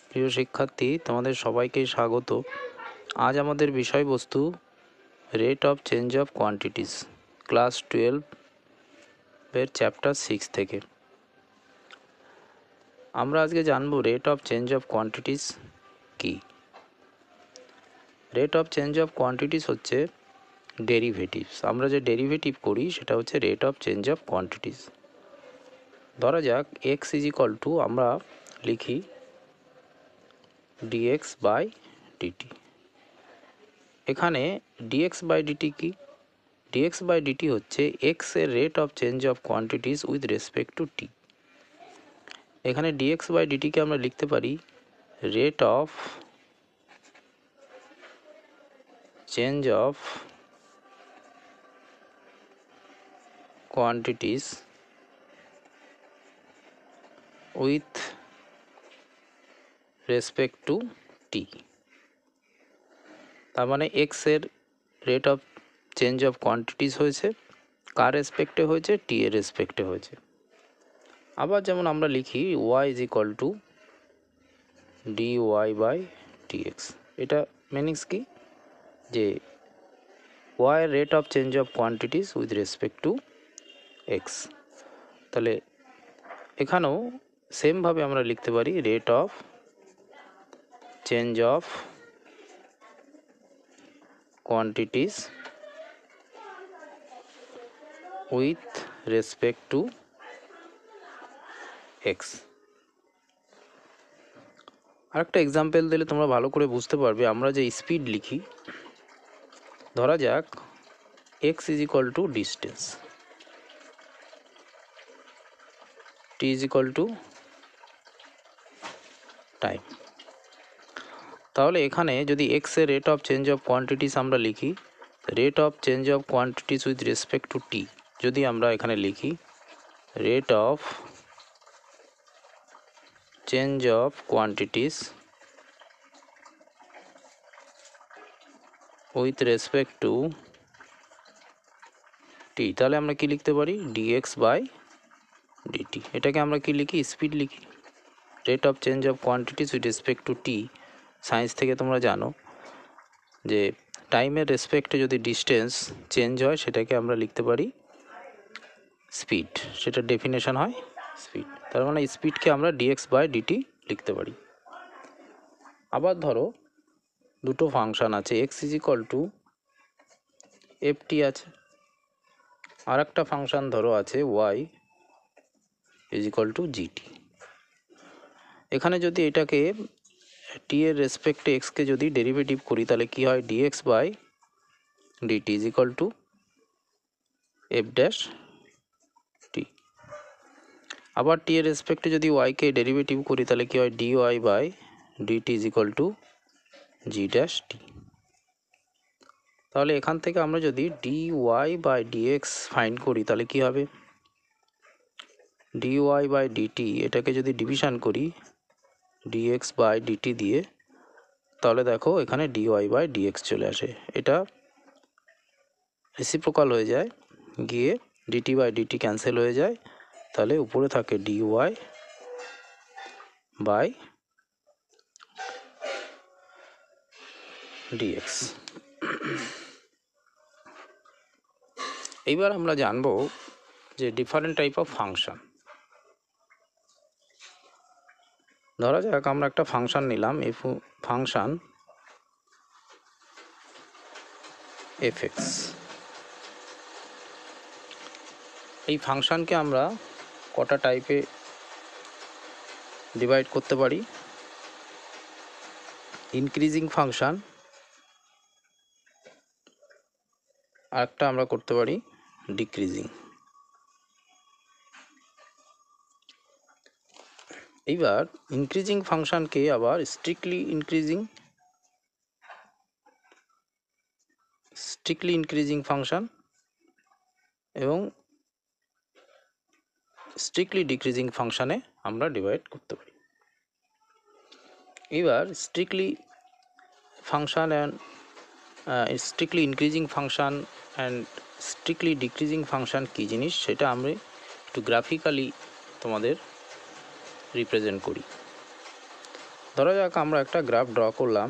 প্রিয় শিক্ষার্থী, তোমাদের সবাইকে স্বাগত। আজ আমাদের বিষয়বস্তু rate of change of quantities, class 12 chapter 6 থেকে। আমরা আজকে জানব rate of change of quantities কি। Rate of change of quantities হচ্ছে ডেরিভেটিভস। আমরা যে ডেরিভেটিভ করি সেটা হচ্ছে rate of change of quantities. ধরা যাক এক্স ইজ ইকুয়াল টু, আমরা লিখি dx বাই dt। এখানে dx বাই dt কি? dx বাই dt হচ্ছে x এর rate of change of quantities with respect to t। এখানে dx বাই dt কে আমরা লিখতে পারি rate of change of quantities with respect to t। তার মানে x এর rate of change of quantities হয়েছে, কার রেসপেক্টে হয়েছে? t এর রেসপেক্টে হয়েছে। আবার যেমন আমরা লিখি y is equal to dy by dx। এটা মিনিংস কি? যে y এর rate of change of quantities with respect to x। তাহলে এখানেও সেমভাবে আমরা লিখতে পারি rate of change of quantities with respect to x। আরেকটা এক্সাম্পল দিলে তোমরা ভালো করে বুঝতে পারবে। আমরা যে স্পিড লিখি, ধরা যাক x is equal two distance, t is equal to time. তাহলে এখানে যদি x এর rate of change of quantities আমরা লিখি rate of change of quantities with respect to t, যদি আমরা এখানে লিখি rate of change of quantities with respect to t, তাহলে আমরা কি লিখতে পারি dx বাই dt। এটাকে আমরা কি লিখি? স্পিড লিখি। Rate of change of quantities with respect to t, science থেকে তোমরা জানো যে টাইমের রেসপেক্টে যদি ডিস্টেন্স চেঞ্জ হয় সেটাকে আমরা লিখতে পারি স্পিড। সেটার ডেফিনেশন হয় স্পিড। তার মানে স্পিডকে আমরা dx বাই dt লিখতে পারি। আবার ধরো দুটো ফাংশান আছে, x is equal two ft আছে, আর একটা ফাংশান ধরো আছে y is equal two gt। এখানে যদি এটাকে t এর রেসপেক্টে x কে যদি ডেরিভেটিভ করি তাহলে কি হয়? dx by dt is equal to f dash t। আবার t এর রেসপেক্টে যদি y কে ডেরিভেটিভ করি তাহলে কি হয়? dy by dt is equal to g dash t। তাহলে এখান থেকে আমরা যদি dy বাই dx ফাইন্ড করি তাহলে কি হবে? dy বাই dt এটাকে যদি ডিভিশন করি dx বাই dt দিয়ে, তাহলে দেখো এখানে dy বাই dx চলে আসে। এটা রেসিপ্রোকাল হয়ে যায়, গিয়ে dt বাই dt ক্যান্সেল হয়ে যায়। তাহলে উপরে থাকে dy বাই dx। এইবার আমরা জানবো যে ডিফারেন্ট টাইপ অফ ফাংশন। ধরা যাক আমরা একটা ফাংশন নিলাম, ফাংশন fx। এই ফাংশনকে আমরা কটা টাইপে ডিভাইড করতে পারি? ইনক্রিজিং ফাংশন, আর একটা আমরা করতে পারি ডিক্রিজিং। এইবার ইনক্রিজিং ফাংশনকে আবার স্ট্রিক্টলি ইনক্রিজিং ফাংশন এবং স্ট্রিক্টলি ডিক্রিজিং ফাংশনে আমরা ডিভাইড করতে পারি। এবার strictly function and strictly increasing function and strictly decreasing function কী জিনিস সেটা আমরা একটু গ্রাফিক্যালি তোমাদের রিপ্রেজেন্ট করি। ধরা যাক আমরা একটা গ্রাফ ড্র করলাম,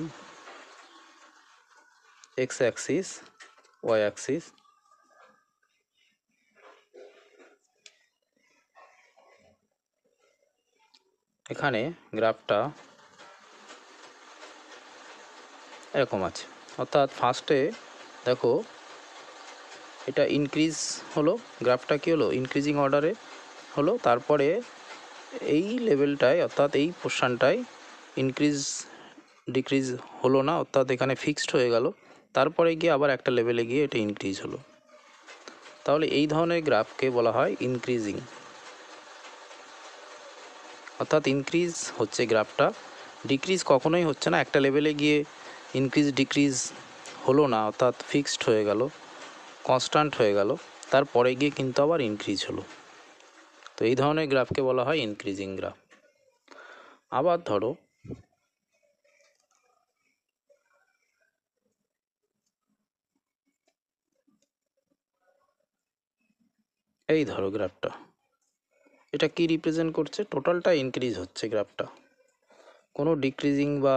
এক্স অ্যাক্সিস, ওয়াই অ্যাক্সিস। এখানে গ্রাফটা এরকম আছে, অর্থাৎ ফার্স্টে দেখো এটা ইনক্রিজ হলো, গ্রাফটা কী হলো, ইনক্রিজিং অর্ডারে হলো। তারপরে এই লেভেলটায় অর্থাৎ এই পোর্শনটায় ইনক্রিজ ডিক্রিজ হলো না, অর্থাৎ এখানে ফিক্সড হয়ে গেল। তারপরে গিয়ে আবার একটা লেভেলে গিয়ে এটা ইনক্রিজ হলো। তাহলে এই ধরনের গ্রাফকে বলা হয় ইনক্রিজিং, অর্থাৎ ইনক্রিজ হচ্ছে গ্রাফটা, ডিক্রিজ কখনোই হচ্ছে না। একটা লেভেলে গিয়ে ইনক্রিজ ডিক্রিজ হলো না, অর্থাৎ ফিক্সড হয়ে গেল, কনস্ট্যান্ট হয়ে গেল, তারপরে গিয়ে কিন্তু আবার ইনক্রিজ হলো। তো এই ধরনের গ্রাফকে বলা হয় ইনক্রিজিং গ্রাফ। আবার ধরো এই ধরো গ্রাফটা, এটা কি রিপ্রেজেন্ট করছে, টোটালটা ইনক্রিজ হচ্ছে গ্রাফটা, কোনো ডিক্রিজিং বা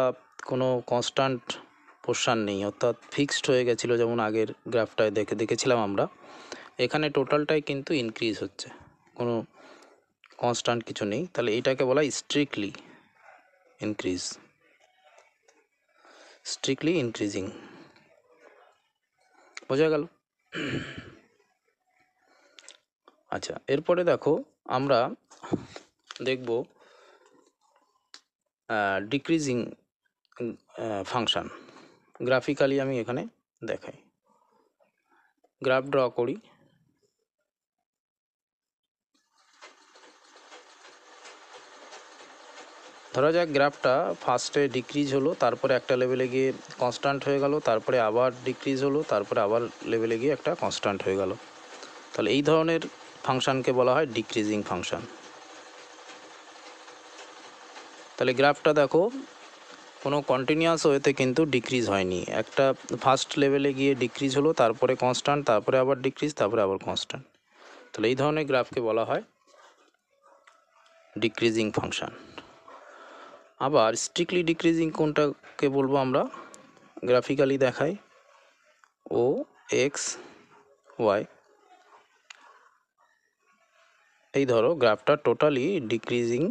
কোনো কনস্ট্যান্ট পোর্শন নেই, অর্থাৎ ফিক্সড হয়ে গেছিলো যেমন আগের গ্রাফটায় দেখেছিলাম আমরা। এখানে টোটালটাই কিন্তু ইনক্রিজ হচ্ছে, কোনো কনস্ট্যান্ট কিছু নেই। তাহলে এটাকে বলা হয় স্ট্রিক্টলি ইনক্রিজ, স্ট্রিক্টলি ইনক্রিজিং। বোঝা গেল? আচ্ছা, এরপরে দেখো আমরা দেখব ডিক্রিজিং ফাংশান। গ্রাফিক্যালি আমি এখানে দেখাই, গ্রাফ ড্র করি। ধরা যাক গ্রাফটা ফার্স্টে ডিক্রিজ হলো, তারপরে একটা লেভেলে গিয়ে কনস্ট্যান্ট হয়ে গেল, তারপরে আবার ডিক্রিজ হলো, তারপরে আবার লেভেলে গিয়ে একটা কনস্ট্যান্ট হয়ে গেল। তাহলে এই ধরনের ফাংশানকে বলা হয় ডিক্রিজিং ফাংশান। তাহলে গ্রাফটা দেখো কোনো কন্টিনিউয়াস ওয়েতে কিন্তু ডিক্রিজ হয়নি, একটা ফার্স্ট লেভেলে গিয়ে ডিক্রিজ হলো, তারপরে কনস্ট্যান্ট, তারপরে আবার ডিক্রিজ, তারপরে আবার কনস্ট্যান্ট। তাহলে এই ধরনের গ্রাফকে বলা হয় ডিক্রিজিং ফাংশান। আবার স্ট্রিক্টলি ডিক্রিজিং কোনটাকে বলবো আমরা, গ্রাফিক্যালি দেখাই, ও এক্স ওয়াই। এই ধরো গ্রাফটা টোটালি ডিক্রিজিং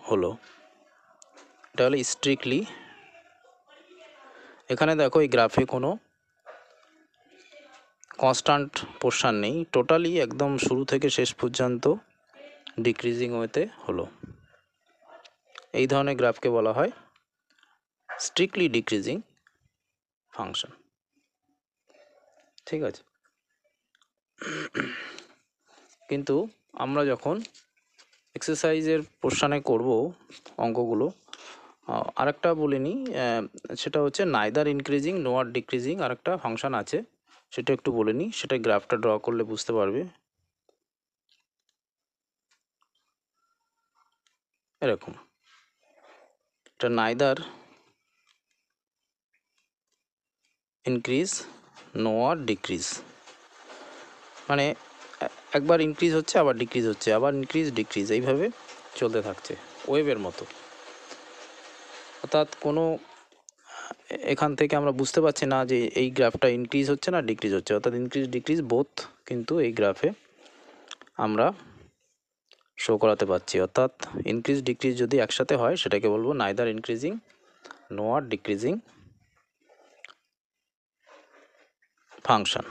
হলো, এটা হলো স্ট্রিক্টলি। এখানে দেখো এই গ্রাফে কোনো কনস্ট্যান্ট পোর্শন নেই, টোটালি একদম শুরু থেকে শেষ পর্যন্ত ডিক্রিজিং ওয়েতে হলো। এই ধরনের গ্রাফকে বলা হয় স্ট্রিক্টলি ডিক্রিজিং ফাংশন। ঠিক আছে, কিন্তু আমরা যখন এক্সারসাইজের পোর্শনে করব অঙ্কগুলো, আরেকটা বলে নিই, সেটা হচ্ছে নাইদার ইনক্রিজিং নোয়ার ডিক্রিজিং আরেকটা ফাংশন আছে, সেটা একটু বলে নিই, সেটা গ্রাফটা ড্র করলে বুঝতে পারবে। এরকম, এটা নাইদার ইনক্রিজ নোয়ার ডিক্রিজ, মানে একবার ইনক্রিজ হচ্ছে আবার ডিক্রিজ হচ্ছে, আবার ইনক্রিজ ডিক্রিজ, এইভাবে চলতে থাকছে ওয়েভের মতো। অর্থাৎ কোনো এখান থেকে আমরা বুঝতে পারছি না যে এই গ্রাফটা ইনক্রিজ হচ্ছে না ডিক্রিজ হচ্ছে, অর্থাৎ ইনক্রিজ ডিক্রিজ বোথ কিন্তু এই গ্রাফে আমরা শো করাতে পারছি। অর্থাৎ ইনক্রিজ ডিক্রিজ যদি একসাথে হয় সেটাকে বলবো নাইদার ইনক্রিজিং নোয়ার ডিক্রিজিং ফাংশন।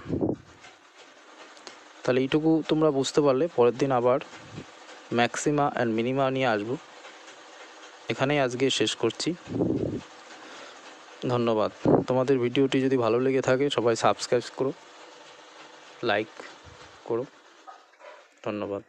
তাহলে এইটুকু তোমরা বুঝতে পারলে, পরের দিন আবার ম্যাক্সিমা অ্যান্ড মিনিমা নিয়ে আসবো। এখানেই আজকে শেষ করছি, ধন্যবাদ। তোমাদের ভিডিওটি যদি ভালো লেগে থাকে সবাই সাবস্ক্রাইব করো, লাইক করো, ধন্যবাদ।